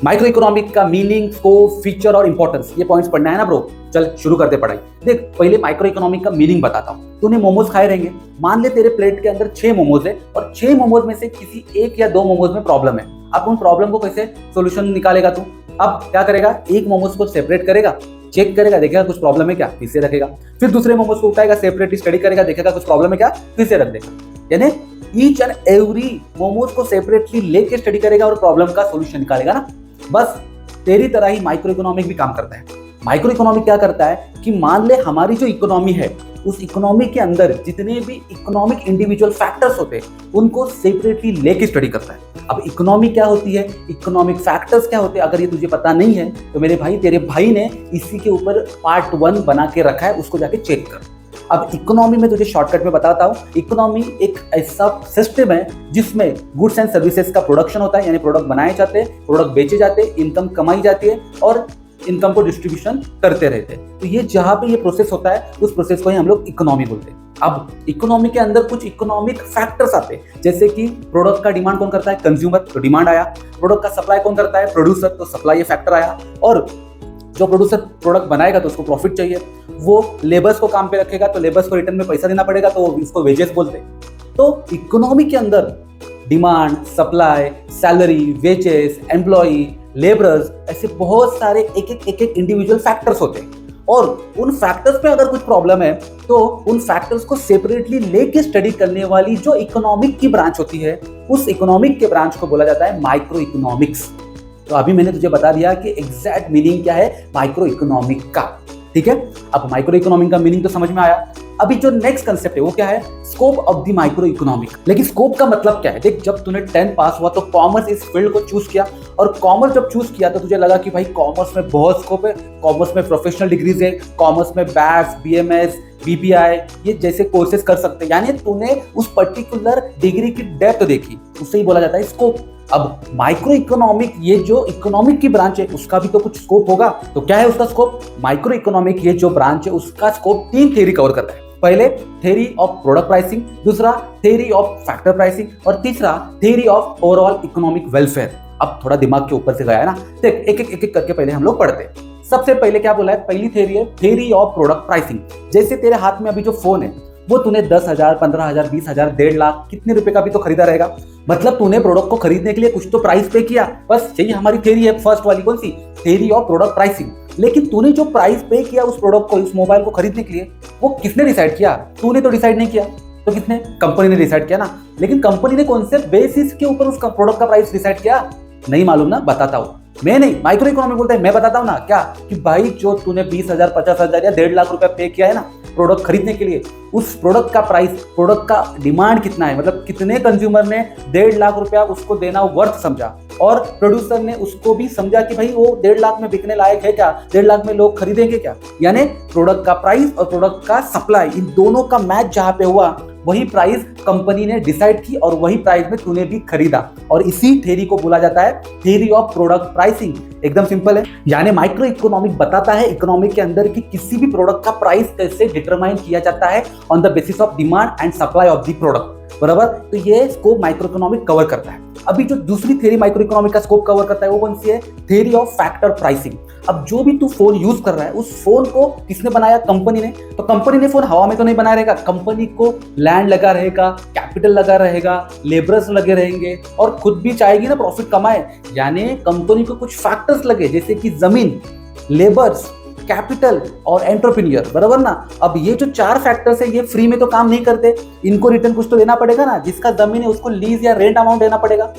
Micro economic का meaning, scope, feature और importance, ये पॉइंट्स पढ़ना है ना ब्रो। चल शुरू करते पढ़ाई। देख पहले माइक्रो इकोनॉमिक का मीनिंग बताता हूँ। तूने मोमोज खाए रहेंगे, मान ले तेरे प्लेट के अंदर 6 मोमोज है और 6 मोमोज में से किसी 1 या 2 मोमोज में प्रॉब्लम है। अब उन प्रॉब्लम को कैसे सोल्यूशन निकालेगा तू? अब क्या करेगा, एक मोमोज को सेपरेट करेगा, चेक करेगा, देखेगा कुछ प्रॉब्लम है क्या, फिर से रखेगा। फिर दूसरे मोमोज को उठाएगा, सेपरेट स्टडी करेगा, देखेगा कुछ प्रॉब्लम है क्या, फिर से रख देगा। यानी ईच एंड एवरी मोमोज को सेपरेटली लेके स्टडी करेगा और प्रॉब्लम का सोल्यूशन निकालेगा ना। बस तेरी तरह ही माइक्रो इकोनॉमिक भी काम करता है। माइक्रो इकोनॉमिक क्या करता है कि मान ले हमारी जो इकोनॉमी है, उस इकोनॉमी के अंदर जितने भी इकोनॉमिक इंडिविजुअल फैक्टर्स होते हैं उनको सेपरेटली लेके स्टडी करता है। अब इकोनॉमी क्या होती है, इकोनॉमिक फैक्टर्स क्या होते हैं, अगर ये तुझे पता नहीं है तो मेरे भाई तेरे भाई ने इसी के ऊपर पार्ट 1 बना के रखा है, उसको जाके चेक कर। अब इकोनॉमी में तुझे शॉर्टकट में बताता हूँ। इकोनॉमी एक ऐसा सिस्टम है जिसमें गुड्स एंड सर्विसेज का प्रोडक्शन होता है, यानी प्रोडक्ट बनाए जाते हैं, प्रोडक्ट बेचे जाते हैं, इनकम कमाई जाती है और इनकम को डिस्ट्रीब्यूशन करते रहते हैं। तो ये जहां पे ये प्रोसेस होता है उस प्रोसेस को ही हम लोग इकोनॉमी बोलते हैं। अब इकोनॉमी के अंदर कुछ इकोनॉमिक फैक्टर्स आते हैं, जैसे कि प्रोडक्ट का डिमांड कौन करता है, कंज्यूमर, तो डिमांड आया। प्रोडक्ट का सप्लाई कौन करता है, प्रोड्यूसर, तो सप्लाई फैक्टर आया। और जो प्रोड्यूसर प्रोडक्ट बनाएगा तो उसको प्रॉफिट चाहिए, वो लेबर्स को काम पे रखेगा तो लेबर्स को रिटर्न में पैसा देना पड़ेगा, तो इसको वेजेस बोलते हैं। तो इकोनॉमी के अंदर demand, supply, salary, wages, employee, labourers, ऐसे बहुत सारे एक एक इंडिविजुअल फैक्टर्स होते हैं। और उन फैक्टर्स पे अगर कुछ प्रॉब्लम है तो उन फैक्टर्स को सेपरेटली लेके स्टडी करने वाली जो इकोनॉमिक की ब्रांच होती है, उस इकोनॉमिक के ब्रांच को बोला जाता है माइक्रो इकोनॉमिक्स। तो अभी मैंने तुझे बता दिया कि एग्जैक्ट मीनिंग क्या है माइक्रो इकोनॉमिक का, ठीक है। अब माइक्रो इकोनॉमिक का मीनिंग तो समझ में आया। अभी जो नेक्स्ट कंसेप्ट है वो क्या है, scope of the micro economic. लेकिन स्कोप का मतलब क्या है? देख, जब तूने 10th पास हुआ तो कॉमर्स इस फील्ड को चूज किया, और कॉमर्स जब चूज किया तो तुझे लगा कि भाई कॉमर्स में बहुत स्कोप है, कॉमर्स में प्रोफेशनल डिग्रीज है, कॉमर्स में बैच, बीएमएस, बीपीआई ये जैसे कोर्सेज कर सकते हैं। यानी तूने उस पर्टिकुलर डिग्री की डेप्थ देखी, उससे ही बोला जाता है स्कोप। अब माइक्रो इकोनॉमिक, ये जो इकोनॉमिक की ब्रांच है उसका भी तो कुछ स्कोप होगा, तो क्या है उसका स्कोप? माइक्रो इकोनॉमिक ये जो ब्रांच है उसका स्कोप 3 थ्योरी कवर करता है। पहले थ्योरी ऑफ प्रोडक्ट प्राइसिंग, दूसरा थ्योरी ऑफ फैक्टर प्राइसिंग और तीसरा theory of overall economic welfare. अब थोड़ा दिमाग के ऊपर से गया है ना, देख एक एक करके पहले हम लोग पढ़ते हैं। सबसे पहले क्या बोला है, पहली थ्योरी है थ्योरी ऑफ प्रोडक्ट प्राइसिंग। जैसे तेरे हाथ में अभी जो फोन है वो तूने 10,000, 15,000, 20,000, 1.5 लाख कितने रुपए का भी तो खरीदा रहेगा, मतलब तूने प्रोडक्ट को खरीदने के लिए कुछ तो प्राइस पे किया। बस यही हमारी थ्योरी है, फर्स्ट वाली। कौन सी? Theory of product pricing. लेकिन तूने जो प्राइस पे किया उस प्रोडक्ट को, उस मोबाइल को खरीदने के लिए, वो किसने डिसाइड किया? तूने तो डिसाइड नहीं किया, तो किसने? कंपनी ने डिसाइड किया ना। लेकिन कंपनी ने कौन से बेसिस के ऊपर उस प्रोडक्ट का प्राइस डिसाइड किया? नहीं मालूम ना, बताता हूँ मैं। नहीं, माइक्रो इकोनॉमिक बोलता है, मैं बताता हूँ ना। क्या कि भाई जो तूने 20,000, 50,000 या 1.5 लाख रुपया पे किया है ना प्रोडक्ट खरीदने के लिए, उस प्रोडक्ट का प्राइस, प्रोडक्ट का डिमांड कितना है, मतलब कितने कंज्यूमर ने 1.5 लाख रुपया उसको देना वर्थ समझा, और प्रोड्यूसर ने उसको भी समझा कि भाई वो 1.5 लाख में बिकने लायक है क्या, 1.5 लाख में लोग खरीदेंगे क्या। यानी प्रोडक्ट का प्राइस और प्रोडक्ट का सप्लाई, इन दोनों का मैच जहां पे हुआ वही प्राइस कंपनी ने डिसाइड की और वही प्राइस में तूने भी खरीदा, और इसी थ्योरी को बोला जाता है थ्योरी ऑफ प्रोडक्ट प्राइसिंग। एकदम सिंपल है। यानी माइक्रो इकोनॉमिक बताता है इकोनॉमिक के अंदर कि किसी भी प्रोडक्ट का प्राइस कैसे डिटरमाइन किया जाता है on the basis of demand and supply of the product, बराबर। तो ये स्कोप माइक्रो इकोनॉमिक कवर करता है। अभी जो दूसरी थ्योरी माइक्रो इकोनॉमिक का स्कोप कवर करता है वो कौन सी है? Theory of factor pricing. अब जो भी तू फोन यूज कर रहा है उस फोन को किसने बनाया? कंपनी ने। तो कंपनी ने फोन हवा में तो नहीं बनाया रहेगा, कंपनी को लैंड लगा रहेगा, कैपिटल लगा रहेगा, लेबरर्स लगे रहेंगे, और खुद भी चाहेगी ना प्रॉफिट कमाए। यानी कंपनी को कुछ फैक्टर्स लगे, जैसे कि जमीन, लेबर्स, कैपिटल और एंटरप्रेन्योर, बराबर ना। अब ये जो 4 फैक्टर्स है ये फ्री में तो काम नहीं करते, इनको रिटर्न कुछ तो देना पड़ेगा ना। जिसका जमीन है उसको लीज या रेंट अमाउंट देना पड़ेगा,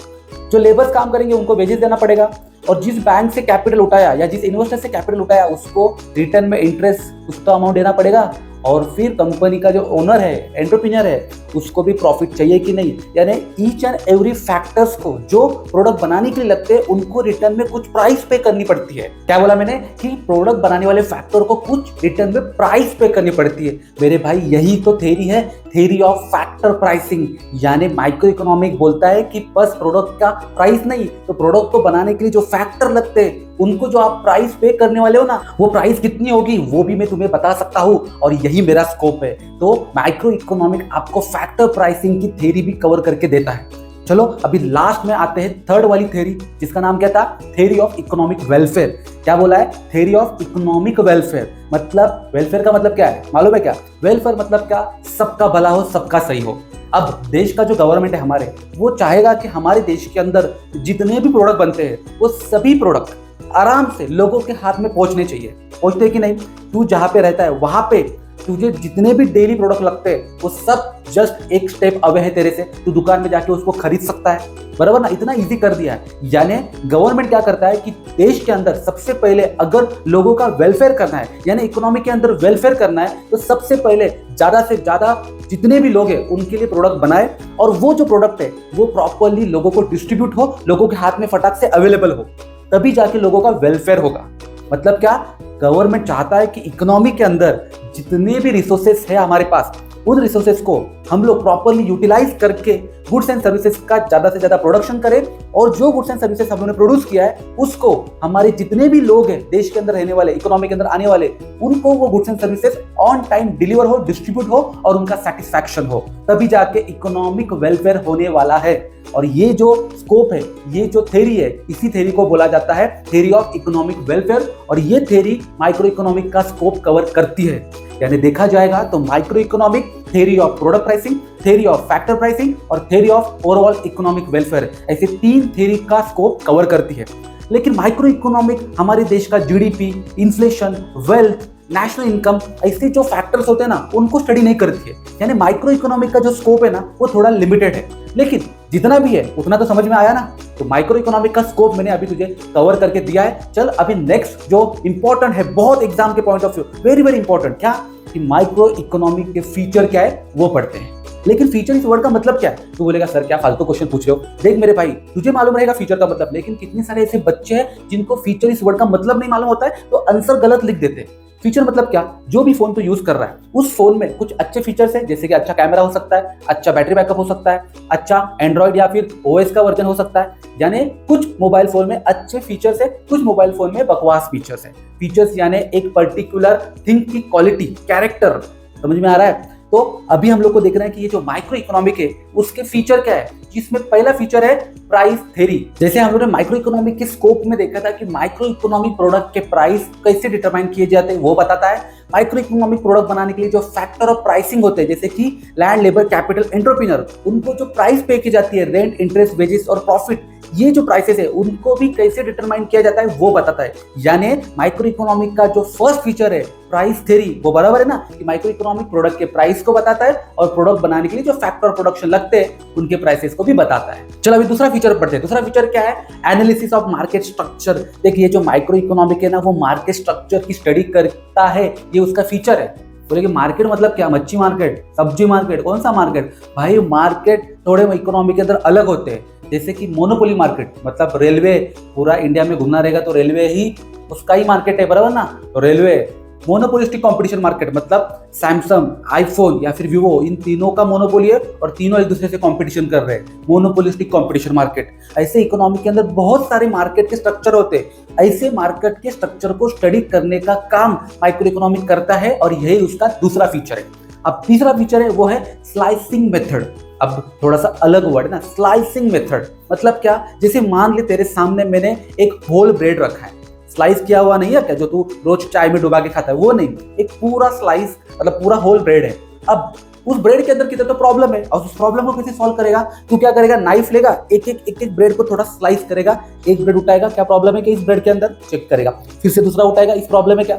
जो लेबर्स काम करेंगे उनको वेजेस देना पड़ेगा, और जिस बैंक से कैपिटल उठाया या जिस इन्वेस्टर से कैपिटल उठाया उसको रिटर्न में इंटरेस्ट कुछ तो अमाउंट देना पड़ेगा, और फिर कंपनी का जो ओनर है, एंटरप्रेन्योर है, उसको भी प्रॉफिट चाहिए कि नहीं। यानी ईच एंड एवरी फैक्टर्स को जो प्रोडक्ट बनाने के लिए लगते हैं उनको रिटर्न में कुछ प्राइस पे करनी पड़ती है। क्या बोला मैंने? कि प्रोडक्ट बनाने वाले फैक्टर को कुछ रिटर्न में प्राइस पे करनी पड़ती है। मेरे भाई यही तो थ्योरी है, थ्योरी ऑफ फैक्टर प्राइसिंग। यानी माइक्रो इकोनॉमिक बोलता है कि बस प्रोडक्ट का प्राइस नहीं, तो प्रोडक्ट को बनाने के लिए जो फैक्टर लगते हैं उनको जो आप प्राइस पे करने वाले हो ना, वो प्राइस कितनी होगी वो भी मैं तुम्हें बता सकता हूँ, और यही मेरा स्कोप है। तो माइक्रो इकोनॉमिक आपको फैक्टर प्राइसिंग की थ्योरी भी कवर करके देता है। चलो अभी लास्ट में आते हैं थर्ड वाली थ्योरी, जिसका नाम क्या था, थ्योरी ऑफ इकोनॉमिक वेलफेयर। क्या बोला है, थ्योरी ऑफ इकोनॉमिक वेलफेयर। मतलब वेलफेयर का मतलब क्या है, मालूम है क्या? वेलफेयर मतलब क्या, सबका भला हो, सबका सही हो। अब देश का जो गवर्नमेंट है हमारे, वो चाहेगा कि हमारे देश के अंदर जितने भी प्रोडक्ट बनते हैं वो सभी प्रोडक्ट आराम से लोगों के हाथ में पहुंचने चाहिए। पहुंचते हैं कि नहीं? तू जहां पे रहता है वहां पे तुझे जितने भी डेली प्रोडक्ट लगते हैं वो सब जस्ट एक स्टेप अवे है तेरे से, तू दुकान में जाके उसको खरीद सकता है, बराबर ना? इतना इजी कर दिया है। यानी गवर्नमेंट क्या करता है कि देश के अंदर सबसे पहले अगर लोगों का वेलफेयर करना है, यानी इकोनॉमी के अंदर वेलफेयर करना है, तो सबसे पहले ज्यादा से ज्यादा जितने भी लोग हैं उनके लिए प्रोडक्ट बनाए, और वो जो प्रोडक्ट है वो प्रॉपरली लोगों को डिस्ट्रीब्यूट हो, लोगों के हाथ में फटाक से अवेलेबल हो, तभी जाके लोगों का वेलफेयर होगा। मतलब क्या, गवर्नमेंट चाहता है कि इकोनॉमी के अंदर जितने भी रिसोर्सेस है हमारे पास, उन रिसोर्सेस को हम लोग प्रॉपरली यूटिलाइज करके गुड्स एंड सर्विसेज का ज्यादा से ज्यादा प्रोडक्शन करें, और जो गुड्स एंड सर्विसेज हम लोगों ने प्रोड्यूस किया है उसको हमारे जितने भी लोग हैं देश के अंदर रहने वाले, इकोनॉमी के अंदर आने वाले, उनको वो goods and services on time deliver हो, डिस्ट्रीब्यूट हो और उनका सेटिस्फैक्शन हो, तभी जाके इकोनॉमिक वेलफेयर होने वाला है। और ये जो स्कोप है, ये जो थ्योरी है, इसी थ्योरी को बोला जाता है थ्योरी ऑफ इकोनॉमिक वेलफेयर, और ये थ्योरी माइक्रो इकोनॉमिक का स्कोप कवर करती है। यानी देखा जाएगा तो micro economic, theory of product pricing, theory of factor pricing और theory of overall economic welfare, ऐसे 3 थ्योरी का स्कोप कवर करती है। लेकिन माइक्रो इकोनॉमिक हमारे देश का GDP, inflation, wealth, national income, ऐसे जो फैक्टर्स होते हैं ना, उनको स्टडी नहीं करती है। यानी माइक्रो इकोनॉमिक का जो स्कोप है ना, वो थोड़ा लिमिटेड है, लेकिन जितना भी है उतना तो समझ में आया ना। तो माइक्रो इकोनॉमिक का स्कोप मैंने अभी तुझे कवर करके दिया है। चल अभी नेक्स्ट जो इंपॉर्टेंट है, बहुत एग्जाम के point of view very very important, क्या कि माइक्रो इकोनॉमिक के फीचर क्या है वो पढ़ते हैं। लेकिन फीचर इस वर्ड का मतलब क्या है? तू बोलेगा सर क्या फालतू क्वेश्चन पूछ रहे हो। देख मेरे भाई, तुझे मालूम रहेगा फीचर का मतलब, लेकिन कितने सारे ऐसे बच्चे हैं जिनको फीचर इस वर्ड का मतलब नहीं मालूम होता है, तो आंसर गलत लिख देते हैं। फीचर मतलब क्या, जो भी फोन तो यूज कर रहा है उस फोन में कुछ अच्छे फीचर्स है, जैसे कि अच्छा कैमरा हो सकता है, अच्छा बैटरी बैकअप हो सकता है, अच्छा एंड्रॉइड या फिर ओएस का वर्जन हो सकता है। यानी कुछ मोबाइल फोन में अच्छे फीचर्स है, कुछ मोबाइल फोन में बकवास फीचर्स है। फीचर्स यानी एक पर्टिकुलर थिंग की क्वालिटी, कैरेक्टर, समझ में आ रहा है? तो अभी हम लोग को देख रहे हैं कि ये जो माइक्रो इकोनॉमिक है उसके फीचर क्या है, जिसमें पहला फीचर है प्राइस थ्योरी। जैसे हम लोग ने माइक्रो इकोनॉमिक के स्कोप में देखा था कि माइक्रो इकोनॉमिक प्रोडक्ट के प्राइस कैसे डिटरमाइन किए जाते हैं वो बताता है। माइक्रो इकोनॉमिक प्रोडक्ट बनाने के लिए जो फैक्टर ऑफ प्राइसिंग होते हैं, जैसे कि लैंड, लेबर, कैपिटल, एंटरप्रेन्योर, उनको जो प्राइस पे की जाती है, रेंट, इंटरेस्ट, वेजेस और प्रॉफिट, ये जो प्राइसेस है उनको भी कैसे डिटरमाइन किया जाता है वो बताता है। यानी माइक्रो इकोनॉमिक का जो फर्स्ट फीचर है प्राइस थ्योरी, वो बराबर है ना कि माइक्रो इकोनॉमिक प्रोडक्ट के प्राइस को बताता है और प्रोडक्ट बनाने के लिए जो फैक्टर ऑफ प्रोडक्शन लगते हैं उनके प्राइसेस को भी बताता है। चलो अभी दूसरा फीचर पढ़ते हैं। दूसरा फीचर क्या है, एनालिसिस ऑफ मार्केट स्ट्रक्चर। देखिए जो माइक्रो इकोनॉमिक है ना, वो मार्केट स्ट्रक्चर की स्टडी करता है, ये उसका फीचर है। बोले मार्केट मतलब क्या, मच्छी मार्केट, सब्जी मार्केट, कौन सा मार्केट? भाई मार्केट थोड़े इकोनॉमी के अंदर अलग होते हैं, जैसे कि मोनोपोली मार्केट, मतलब रेलवे पूरा इंडिया में घूमना रहेगा तो रेलवे ही उसका ही मार्केट है, बराबर ना? तो रेलवे। मोनोपोलिस्टिक कंपटीशन मार्केट मतलब सैमसंग, आईफोन या फिर वीवो, इन तीनों का मोनोपोली है और तीनों एक दूसरे से कंपटीशन कर रहे हैं, मोनोपोलिस्टिक कंपटीशन मार्केट। ऐसे इकोनॉमी के अंदर बहुत सारे मार्केट के स्ट्रक्चर होते हैं। ऐसे मार्केट के स्ट्रक्चर को स्टडी करने का काम माइक्रो इकोनॉमिक करता है और यही उसका दूसरा फीचर है। अब तीसरा फीचर है वो है स्लाइसिंग मेथड। अब थोड़ा सा अलग वर्ड है ना, स्लाइसिंग मेथड मतलब क्या, जैसे मान ले तेरे सामने मैंने एक होल ब्रेड रखा है, स्लाइस किया हुआ नहीं है क्या, जो तू रोज चाय में डुबा के खाता है वो नहीं, एक पूरा स्लाइस मतलब पूरा होल ब्रेड है। अब उस ब्रेड के अंदर कितना तो प्रॉब्लम है और उस प्रॉब्लम को कैसे सॉल्व करेगा? तू क्या करेगा, नाइफ लेगा, एक ब्रेड को थोड़ा स्लाइस करेगा, एक ब्रेड उठाएगा, क्या प्रॉब्लम है कि इस ब्रेड के अंदर, चेक करेगा, फिर से दूसरा उठाएगा, इस प्रॉब्लम है क्या?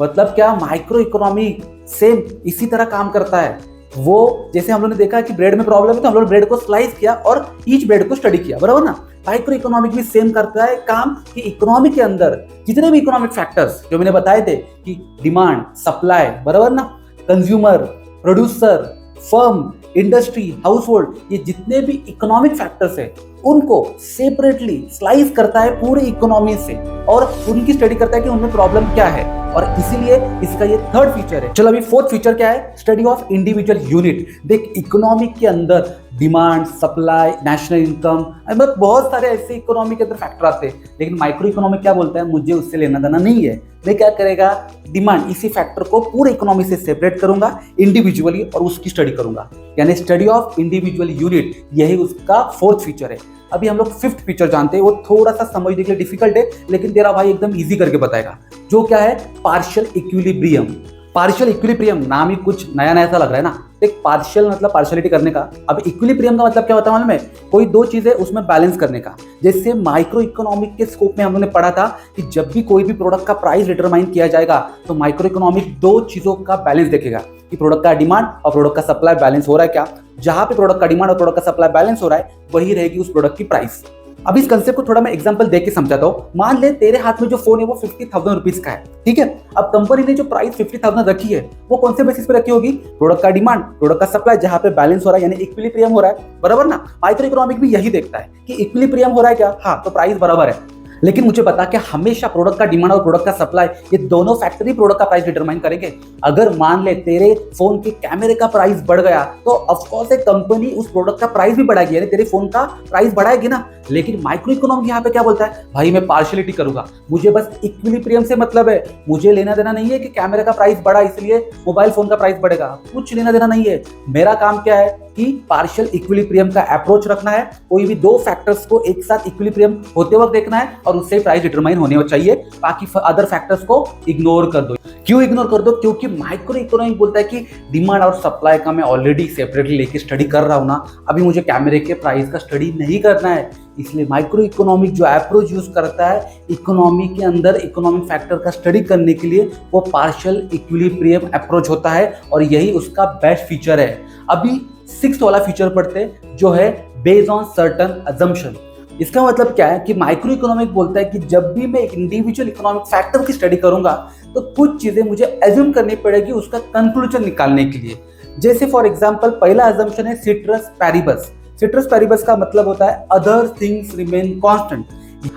मतलब क्या, माइक्रो इकोनॉमी सेम इसी तरह काम करता है। वो जैसे हम लोगों ने देखा कि ब्रेड में प्रॉब्लम है तो हम लोग ब्रेड को स्लाइस किया और ईच ब्रेड को स्टडी किया, बराबर ना? माइक्रो इकोनॉमिक भी सेम करता है काम कि इकोनॉमी के अंदर जितने भी इकोनॉमिक फैक्टर्स जो मैंने बताए थे कि डिमांड, सप्लाई, बराबर ना, consumer, producer, firm, industry, house hold, ये जितने भी इकोनॉमिक फैक्टर्स है उनको सेपरेटली स्लाइस करता है पूरी इकोनॉमी से और उनकी स्टडी करता है कि उनमें प्रॉब्लम क्या है, और इसीलिए इसका ये थर्ड फीचर है। चलो अभी फोर्थ फीचर क्या है, स्टडी ऑफ इंडिविजुअल यूनिट। देख इकोनॉमिक के अंदर डिमांड, सप्लाई, नेशनल इनकम, मतलब बहुत सारे ऐसे इकोनॉमी के अंदर फैक्टर आते हैं। लेकिन माइक्रो इकोनॉमिक क्या बोलता है, मुझे उससे लेना देना नहीं है। मैं क्या करेगा, डिमांड इसी फैक्टर को पूरे इकोनॉमी से सेपरेट करूंगा इंडिविजुअली और उसकी स्टडी करूंगा, यानी स्टडी ऑफ इंडिविजुअल यूनिट, यही उसका फोर्थ फीचर है। अभी हम लोग फिफ्थ फीचर जानते हैं, वो थोड़ा सा समझने के लिए डिफिकल्ट है, लेकिन तेरा भाई एकदम इजी करके बताएगा, जो क्या है, पार्शियल इक्विलिब्रियम। पार्शियल इक्विलिब्रियम नाम ही कुछ नया नया सा लग रहा है ना। एक पार्शियल मतलब पार्शियलिटी करने का, अब इक्विलिब्रियम का मतलब क्या होता है मालूम है, कोई दो चीजें उसमें बैलेंस करने का। जैसे माइक्रो इकोनॉमिक के स्कोप में हम लोगों ने पढ़ा था कि जब भी कोई भी प्रोडक्ट का प्राइस डिटरमाइन किया जाएगा तो माइक्रो इकोनॉमिक दो चीजों का बैलेंस देखेगा कि प्रोडक्ट का डिमांड और प्रोडक्ट का सप्लाई बैलेंस हो रहा है क्या। जहां पे प्रोडक्ट का डिमांड और प्रोडक्ट का सप्लाई बैलेंस हो रहा है, वही रहेगी उस प्रोडक्ट की प्राइस। अब इस कंसेप्ट को थोड़ा मैं एग्जांपल देख के समझाता हूँ। मान ले तेरे हाथ में जो फोन है वो 50,000 रुपीज का है, ठीक है। अब कंपनी ने जो प्राइस 50,000 रखी है वो कौन से बेसिस पे रखी होगी, प्रोडक्ट का डिमांड, प्रोडक्ट का सप्लाई, जहां पे बैलेंस हो रहा है यानी इक्विलिब्रियम हो रहा है, बराबर ना। माइक्रो इकोनॉमिक भी यही देखता है कि इक्विलिब्रियम हो रहा है क्या, हाँ तो प्राइस बराबर है। लेकिन मुझे पता कि हमेशा प्रोडक्ट का डिमांड और प्रोडक्ट का सप्लाई, ये दोनों फैक्टर ही प्रोडक्ट का प्राइस डिटरमाइन करेंगे। अगर मान ले तेरे फोन के कैमरे का प्राइस बढ़ गया तो ऑफ कोर्स एक कंपनी उस प्रोडक्ट का प्राइस भी बढ़ाएगी, यानी तेरे फोन का प्राइस बढ़ाएगी ना। लेकिन माइक्रो इकोनॉमिक यहाँ पे क्या बोलता है, भाई मैं पार्शियलिटी करूंगा, मुझे बस इक्विलिब्रियम से मतलब है, मुझे लेना देना नहीं है कि कैमरे का प्राइस बढ़ा इसलिए मोबाइल फोन का प्राइस बढ़ेगा, कुछ लेना देना नहीं है। मेरा काम क्या है कि पार्शियल इक्विलिब्रियम का अप्रोच रखना है, कोई भी दो फैक्टर्स को एक साथ इक्विलिब्रियम होते वक्त देखना है और उससे प्राइस डिटरमाइन होने चाहिए, बाकी अदर फैक्टर्स को इग्नोर कर दो। क्यों इग्नोर कर दो, क्योंकि माइक्रो इकोनॉमिक बोलता है कि डिमांड और सप्लाई का मैं ऑलरेडी सेपरेटली लेके स्टडी कर रहा हूं ना, अभी मुझे कैमरे के प्राइस का स्टडी नहीं करना है। इसलिए माइक्रो इकोनॉमिक जो अप्रोच यूज करता है इकोनॉमी के अंदर इकोनॉमिक फैक्टर का स्टडी करने के लिए, वो पार्शियल इक्विलिब्रियम अप्रोच होता है और यही उसका बेस्ट फीचर है। अभी सिक्स्थ वाला फीचर पढ़ते हैं जो है बेस्ड ऑन सर्टेन अजम्पशन। इसका मतलब क्या है कि माइक्रो इकोनॉमिक बोलता है कि जब भी मैं एक इंडिविजुअल इकोनॉमिक फैक्टर की स्टडी करूंगा तो कुछ चीजें मुझे एज्यूम करनी पड़ेगी उसका कंक्लूजन निकालने के लिए। जैसे फॉर एग्जांपल पहला अजम्पशन है सिट्रस पैरिबस। सिट्रस पैरिबस का मतलब होता है अदर थिंग्स रिमेन कांस्टेंट।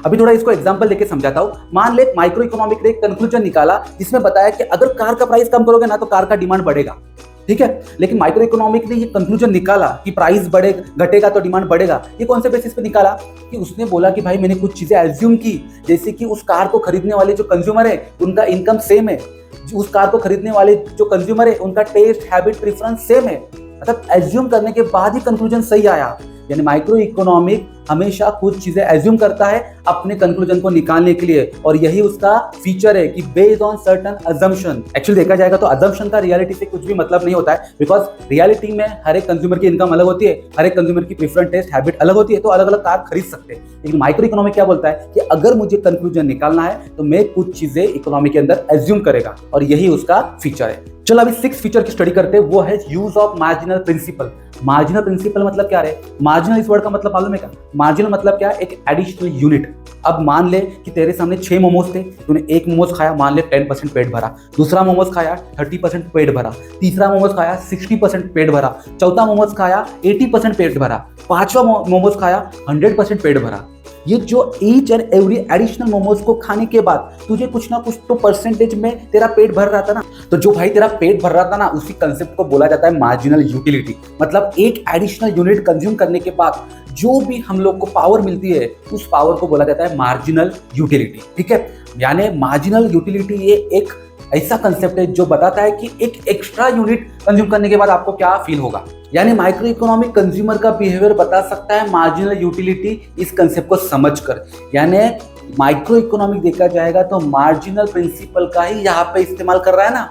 अभी थोड़ा इसको एग्जांपल लेके समझाता हूं। मान ले माइक्रो इकोनॉमिक ने एक कंक्लूजन निकाला जिसमें बताया कि अगर कार का प्राइस कम करोगे ना तो कार का डिमांड बढ़ेगा, ठीक है। लेकिन माइक्रो इकोनॉमिक ने ये कंक्लूजन निकाला कि प्राइस घटेगा तो डिमांड बढ़ेगा। ये कौन से बेसिस पे निकाला कि उसने बोला कि भाई मैंने कुछ चीजें एज्यूम की, जैसे कि उस कार को खरीदने वाले जो कंज्यूमर है उनका इनकम सेम है, उस कार को खरीदने वाले जो कंज्यूमर है उनका टेस्ट, हैबिट, प्रेफरेंस सेम है। मतलब एज्यूम करने के बाद ही कंक्लूजन सही आया। यानी माइक्रो इकोनॉमिक हमेशा कुछ चीजें एज्यूम करता है अपने कंक्लूजन को निकालने के लिए, और यही उसका फीचर है कि based on certain assumption. Actually देखा जाएगा तो अजम्पशन का रियलिटी से कुछ भी मतलब नहीं होता है, बिकॉज रियलिटी में हर एक कंज्यूमर की इनकम अलग होती है, हर एक कंज्यूमर की प्रेफरेंस, टेस्ट, हैबिट अलग होती है, तो अलग अलग कार खरीद सकते हैं। लेकिन माइक्रो इकोनॉमिक क्या बोलता है कि अगर मुझे कंक्लूजन निकालना है तो मैं कुछ चीजें इकोनॉमी के अंदर एज्यूम करेगा, और यही उसका फीचर है। चलो अभी सिक्स फीचर की स्टडी करते हैं, वो है use of marginal principle. Marginal principle मतलब क्या है, मार्जिनल इस वर्ड का मतलब मालूम है क्या, मार्जिनल मतलब क्या, एक एडिशनल यूनिट। अब मान ले कि तेरे सामने 6 मोमोज थे, तूने एक मोमोज खाया, मान ले 10% पेट भरा, दूसरा मोमोज खाया 30% पेट भरा, तीसरा मोमोज खाया 60% पेट भरा, चौथा मोमोज खाया 80% पेट भरा, पांचवा मोमोज खाया 100% पेट भरा। ये जो each and every additional momos को खाने के बाद तुझे कुछ ना कुछ तो परसेंटेज में तेरा पेट भर रहा था ना, तो जो भाई तेरा पेट भर रहा था ना, उसी कंसेप्ट को बोला जाता है मार्जिनल यूटिलिटी। मतलब एक एडिशनल यूनिट कंज्यूम करने के बाद जो भी हम लोग को पावर मिलती है उस पावर को बोला जाता है मार्जिनल यूटिलिटी, ठीक है। यानी मार्जिनल यूटिलिटी ये एक ऐसा कंसेप्ट है जो बताता है कि एक एक्स्ट्रा यूनिट कंज्यूम करने के बाद आपको क्या फील होगा। यानी माइक्रो इकोनॉमिक कंज्यूमर का बिहेवियर बता सकता है मार्जिनल यूटिलिटी इस कंसेप्ट को समझकर। यानी माइक्रो इकोनॉमिक देखा जाएगा तो मार्जिनल प्रिंसिपल का ही यहाँ पे इस्तेमाल कर रहा है ना,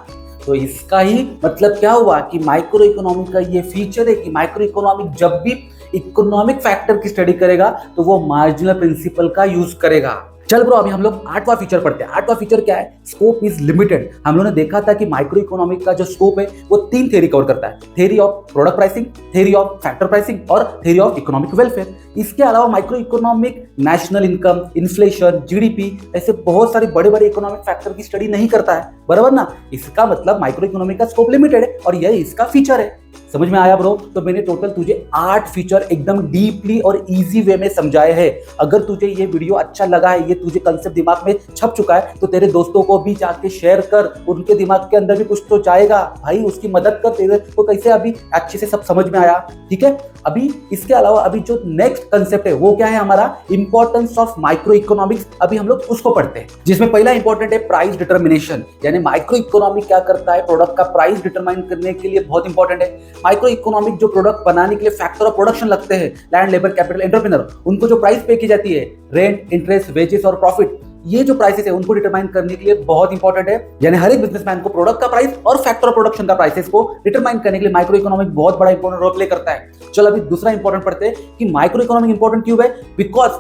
तो इसका ही मतलब क्या हुआ कि माइक्रो इकोनॉमिक का ये फीचर है कि माइक्रो इकोनॉमिक जब भी इकोनॉमिक फैक्टर की स्टडी करेगा तो वो मार्जिनल प्रिंसिपल का यूज करेगा। चल ब्रो अभी हम लोग आठवां फीचर पढ़ते हैं। आठवां फीचर क्या है, स्कोप इज लिमिटेड। हम लोगों ने देखा था कि माइक्रो इकोनॉमिक का जो स्कोप है वो 3 थ्योरी कवर करता है, theory of product pricing, theory of factor pricing और थ्योरी ऑफ इकोनॉमिक वेलफेयर। इसके अलावा micro economic national income, inflation, GDP ऐसे बहुत सारे बड़े बड़े इकोनॉमिक फैक्टर की स्टडी नहीं करता है, बराबर ना। इसका मतलब माइक्रो इकोनॉमिक का स्कोप लिमिटेड है और यही इसका फीचर है। समझ में आया ब्रो? तो मैंने टोटल तुझे 8 फीचर एकदम डीपली और इजी वे में समझाए हैं। अगर तुझे ये वीडियो अच्छा लगा है, ये तुझे कंसेप्ट दिमाग में छप चुका है, तो तेरे दोस्तों को भी जाके शेयर कर, उनके दिमाग के अंदर भी कुछ तो जाएगा भाई, उसकी मदद कर। तेरे को कैसे अभी अच्छे से सब समझ में आया? ठीक है। अभी इसके अलावा अभी जो नेक्स्ट कंसेप्ट है वो क्या है हमारा, इंपॉर्टेंस ऑफ माइक्रो इकोनॉमिक्स। अभी हम लोग उसको पढ़ते हैं, जिसमें पहला इंपॉर्टेंट है प्राइस डिटर्मिनेशन, यानी माइक्रो इकोनॉमिक क्या करता है, प्रोडक्ट का प्राइस डिटरमाइन करने के लिए बहुत इंपॉर्टेंट है। माइक्रो इकोनॉमिक जो प्रोडक्ट बनाने के लिए फैक्टर ऑफ प्रोडक्शन लगते हैं, लैंड, लेबर, कैपिटल, एंटरप्रेन्योर, उनको जो प्राइस पे की जाती है, रेंट, इंटरेस्ट, वेजेस और प्रॉफिट, ये जो प्राइसेस है उनको डिटरमाइन करने के लिए बहुत इंपॉर्टेंट है। यानी हर एक बिजनेसमैन को प्रोडक्ट का प्राइस और फैक्टर ऑफ प्रोडक्शन का प्राइसेस को डिटरमाइन करने के लिए माइक्रो इकोनॉमिक बहुत बड़ा इंपॉर्टेंट रोल प्ले करता है। चलो अभी दूसरा इंपॉर्टेंट पढ़ते हैं कि माइक्रो इकोनॉमिक इंपॉर्टेंट क्यों है। Because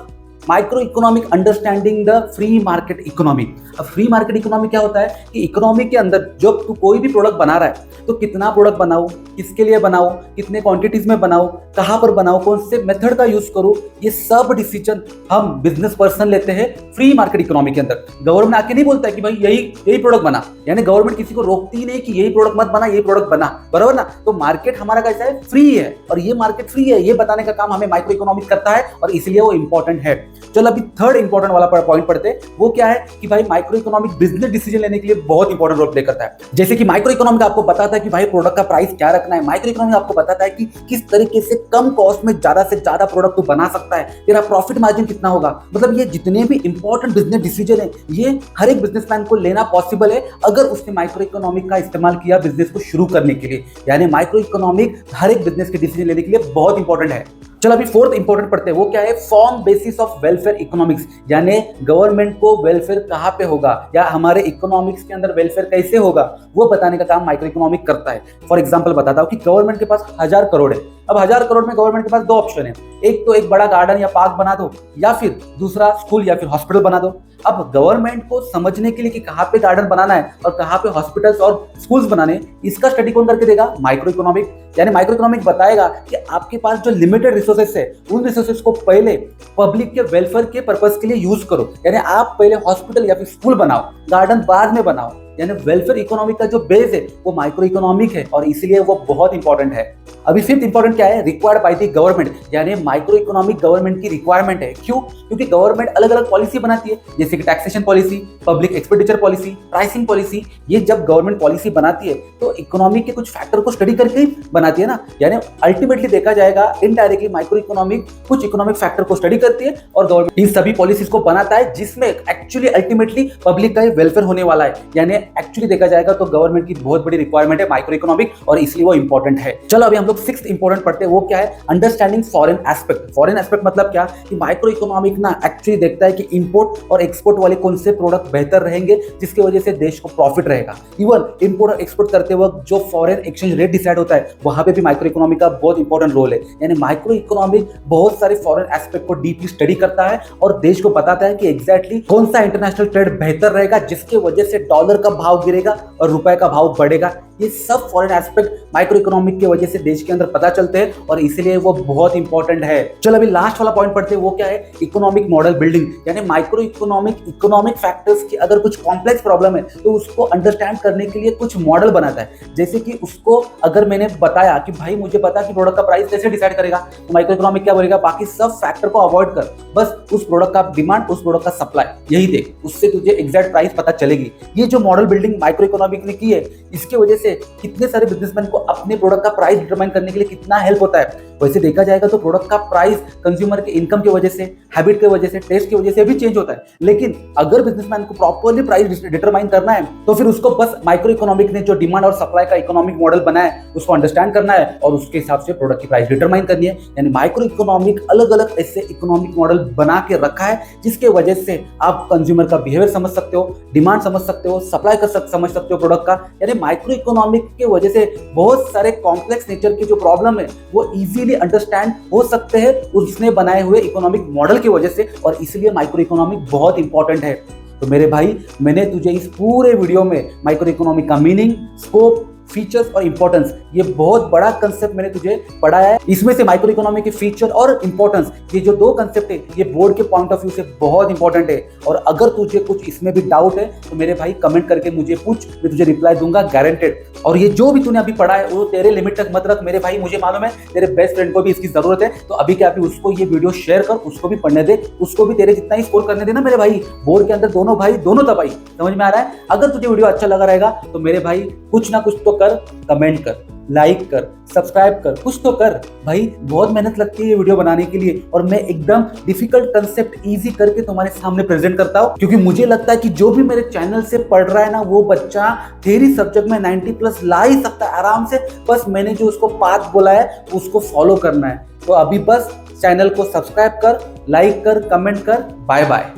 micro economic understanding the free market economy. अब फ्री मार्केट इकोनॉमी क्या होता है कि इकोनॉमी के अंदर जब तू कोई भी प्रोडक्ट बना रहा है तो कितना प्रोडक्ट बनाऊं, किसके लिए बनाऊं, कितने क्वांटिटीज में बनाऊं, कहां पर बनाऊं, कौन से मेथड का यूज करूं, ये सब डिसीजन हम बिजनेस पर्सन लेते हैं फ्री मार्केट इकोनॉमी के अंदर। गवर्नमेंट आके नहीं बोलता है कि भाई यही प्रोडक्ट बना, यानी गवर्नमेंट किसी को रोकती ही नहीं कि यही प्रोडक्ट मत बना, यही प्रोडक्ट बना, बराबर ना। तो मार्केट हमारा कैसा है, फ्री है, और ये मार्केट फ्री है ये बताने का काम हमें माइक्रो इकोनॉमिक करता है, और इसलिए वो इंपॉर्टेंट है। चलो अभी थर्ड इंपॉर्टेंट वाला पॉइंट पढ़ते हैं। वो क्या है कि भाई माइक्रो इकोनॉमिक बिजनेस डिसीजन लेने के लिए बहुत इंपॉर्टेंट रोल प्ले करता है। जैसे कि माइक्रो इकोनॉमिक आपको बताता है कि भाई प्रोडक्ट का प्राइस क्या रखना है, माइक्रो इकोनॉमिक आपको बताता है कि किस तरीके से कम कॉस्ट में ज्यादा से ज्यादा प्रोडक्ट तू बना सकता है, तेरा प्रॉफिट मार्जिन कितना होगा। मतलब ये जितने भी इंपॉर्टेंट बिजनेस डिसीजन है ये हर एक बिजनेसमैन को लेना पॉसिबल है अगर उसने माइक्रो इकोनॉमिक का इस्तेमाल किया बिजनेस को शुरू करने के लिए। यानी माइक्रो इकोनॉमिक हर एक बिजनेस के डिसीजन लेने के लिए बहुत इंपॉर्टेंट है। चलो अभी फोर्थ इंपॉर्टेंट पढ़ते हैं। वो क्या है, form basis of welfare economics, यानी गवर्नमेंट को वेलफेयर कहां पे होगा या हमारे इकोनॉमिक्स के अंदर वेलफेयर कैसे होगा वो बताने का काम माइक्रो इकोनॉमिक करता है। फॉर एग्जांपल बताता हूं कि गवर्नमेंट के पास 1000 करोड़ है। अब 1000 करोड़ में गवर्नमेंट के पास दो ऑप्शन है, एक तो एक बड़ा गार्डन या पार्क बना दो, या फिर दूसरा स्कूल या फिर हॉस्पिटल बना दो। अब गवर्नमेंट को समझने के लिए कि कहां पे गार्डन बनाना है और कहां पे हॉस्पिटल्स और स्कूल्स बनाने, इसका स्टडी कौन करके देगा, माइक्रो इकोनॉमिक। यानी माइक्रो इकोनॉमिक बताएगा कि आपके पास जो लिमिटेड रिसोर्सेस है उन रिसोर्सेस को पहले पब्लिक के वेलफेयर के पर्पस के लिए यूज करो। यानी आप पहले हॉस्पिटल या फिर स्कूल बनाओ, गार्डन बाद में बनाओ। यानी वेलफेयर इकोनॉमिक का जो बेस है वो माइक्रो इकोनॉमिक है, और इसलिए वो बहुत इंपॉर्टेंट है। अभी फिफ्थ इंपॉर्टेंट क्या है, रिक्वायर्ड बाय द गवर्नमेंट, यानी माइक्रो इकोनॉमिक गवर्नमेंट की रिक्वायरमेंट है। क्यों? क्योंकि गवर्नमेंट अलग अलग पॉलिसी बनाती है, जैसे कि taxation policy, public expenditure policy, pricing policy. ये जब गवर्नमेंट पॉलिसी बनाती है तो इकोनॉमिक के कुछ फैक्टर को स्टडी करके ही बनाती है ना। यानी अल्टीमेटली देखा जाएगा इनडायरेक्टली माइक्रो इकोनॉमिक कुछ इकोनॉमिक फैक्टर को स्टडी करती है और गवर्नमेंट इन सभी पॉलिसीज को बनाता है जिसमें एक्चुअली अल्टीमेटली पब्लिक का वेलफेयर होने वाला है। यानी एक्चुअली देखा जाएगा तो गवर्नमेंट की बहुत बड़ी रिक्वायरमेंट है माइक्रो इकोनॉमिक, और इसलिए वो इंपॉर्टेंट है। चलो अभी हम लोग सिक्स्थ इंपॉर्टेंट पढ़ते हैं। वो क्या है, understanding foreign aspect. Foreign aspect मतलब क्या कि माइक्रो इकोनॉमिक ना एक्चुअली देखता है कि इंपोर्ट और एक्सपोर्ट वाले कौन से प्रोडक्ट बेहतर रहेंगे जिसकी वजह से देश को प्रॉफिट रहेगा। इवन इंपोर्ट और एक्सपोर्ट करते वक्त जो फॉरेन एक्सचेंज रेट डिसाइड होता है वहां पे भी माइक्रो इकोनॉमिक का बहुत इंपॉर्टेंट रोल है। यानी माइक्रो इकोनॉमिक बहुत सारे फॉरेन एस्पेक्ट को डीपली स्टडी करता है और देश को बताता है कि एग्जैक्टली कौन सा इंटरनेशनल ट्रेड बेहतर रहेगा जिसकी वजह से डॉलर का भाव गिरेगा और रुपए का भाव बढ़ेगा। ये सब फॉरेन एस्पेक्ट माइक्रो इकोनॉमिक की वजह से देश के अंदर पता चलते हैं और इसलिए वो बहुत इंपॉर्टेंट है। चलो अभी लास्ट वाला पॉइंट पढ़ते हैं। वो क्या है, इकोनॉमिक मॉडल बिल्डिंग। यानी माइक्रो इकोनॉमिक फैक्टर्स की अगर कुछ कॉम्प्लेक्स प्रॉब्लम है तो उसको अंडरस्टैंड करने के लिए कुछ मॉडल बनाता है। जैसे कि उसको अगर मैंने बताया कि भाई मुझे पता कि प्रोडक्ट का प्राइस कैसे डिसाइड करेगा, तो माइक्रो इकोनॉमिक क्या बोलेगा, बाकी सब फैक्टर को अवॉइड कर, बस उस प्रोडक्ट का डिमांड, उस प्रोडक्ट का सप्लाई, यही देख, उससे तुझे एग्जैक्ट प्राइस पता चलेगी। ये जो मॉडल बिल्डिंग माइक्रो इकोनॉमिक ने की है इसके वजह से कितने सारे बिजनेसमैन को अपने प्रोडक्ट का प्राइस डिटरमाइन करने के लिए कितना हेल्प होता है। वैसे देखा जाएगा तो प्रोडक्ट का प्राइस कंज्यूमर के इनकम की वजह से, हैबिट की वजह से, टेस्ट की वजह से भी चेंज होता है। लेकिन अगर बिजनेसमैन को प्रॉपर्ली प्राइस डिटरमाइन करना है तो फिर उसको बस माइक्रो इकोनॉमिक ने जो डिमांड और सप्लाई का इकोनॉमिक मॉडल बनाया है उसको अंडरस्टैंड करना है और उसके हिसाब से प्रोडक्ट की प्राइस डिटरमाइन करनी है। यानी माइक्रो इकोनॉमिक अलग अलग ऐसे इकोनॉमिक मॉडल बना के रखा है जिसके वजह से आप कंज्यूमर का बिहेवियर समझ सकते हो, डिमांड समझ सकते हो, सप्लाई समझ सकते हो प्रोडक्ट का। यानी माइक्रो इकोनॉमिक की वजह से बहुत सारे कॉम्प्लेक्स नेचर के जो प्रॉब्लम है वो इजीली अंडरस्टैंड हो सकते हैं उसने बनाए हुए इकोनॉमिक मॉडल की वजह से, और इसलिए माइक्रो इकोनॉमिक बहुत इंपॉर्टेंट है। तो मेरे भाई, मैंने तुझे इस पूरे वीडियो में माइक्रो इकोनॉमिक का मीनिंग, स्कोप, फीचर्स और इंपॉर्टेंस, ये बहुत बड़ा कंसेप्ट मैंने तुझे पढ़ाया है। इसमें से माइक्रो इकोनॉमी के फीचर और इंपॉर्टेंस, ये जो दो कंसेप्ट है, ये बोर्ड के पॉइंट ऑफ व्यू से बहुत इंपॉर्टेंट है। और अगर तुझे कुछ इसमें भी डाउट है तो मेरे भाई कमेंट करके मुझे पूछ, मैं तुझे रिप्लाई दूंगा गारंटेड। और ये जो भी तूने अभी पढ़ा है वो तेरे लिमिट तक मत रख मेरे भाई, मुझे मालूम है तेरे बेस्ट फ्रेंड को भी इसकी जरूरत है, तो अभी क्या अभी उसको ये वीडियो शेयर कर, उसको भी पढ़ने दे, उसको भी तेरे जितना ही स्कोर करने देना मेरे भाई। बोर्ड के अंदर दोनों भाई दोनों तबाही, समझ में आ रहा है? अगर तुझे वीडियो अच्छा लगा रहेगा तो मेरे भाई कुछ ना कुछ तो कर, कमेंट कर, लाइक कर, सब्सक्राइब कर, कुछ तो कर भाई। बहुत मेहनत लगती है ये वीडियो बनाने के लिए और मैं एकदम डिफिकल्ट कंसेप्ट इजी करके तुम्हारे सामने प्रेजेंट करता हूँ, क्योंकि मुझे लगता है कि जो भी मेरे चैनल से पढ़ रहा है ना वो बच्चा थ्योरी सब्जेक्ट में 90 प्लस ला ही सकता है आराम से। बस मैंने जो उसको पाथ बोला है उसको फॉलो करना है। तो अभी बस चैनल को सब्सक्राइब कर, लाइक कर, कमेंट कर। Bye bye.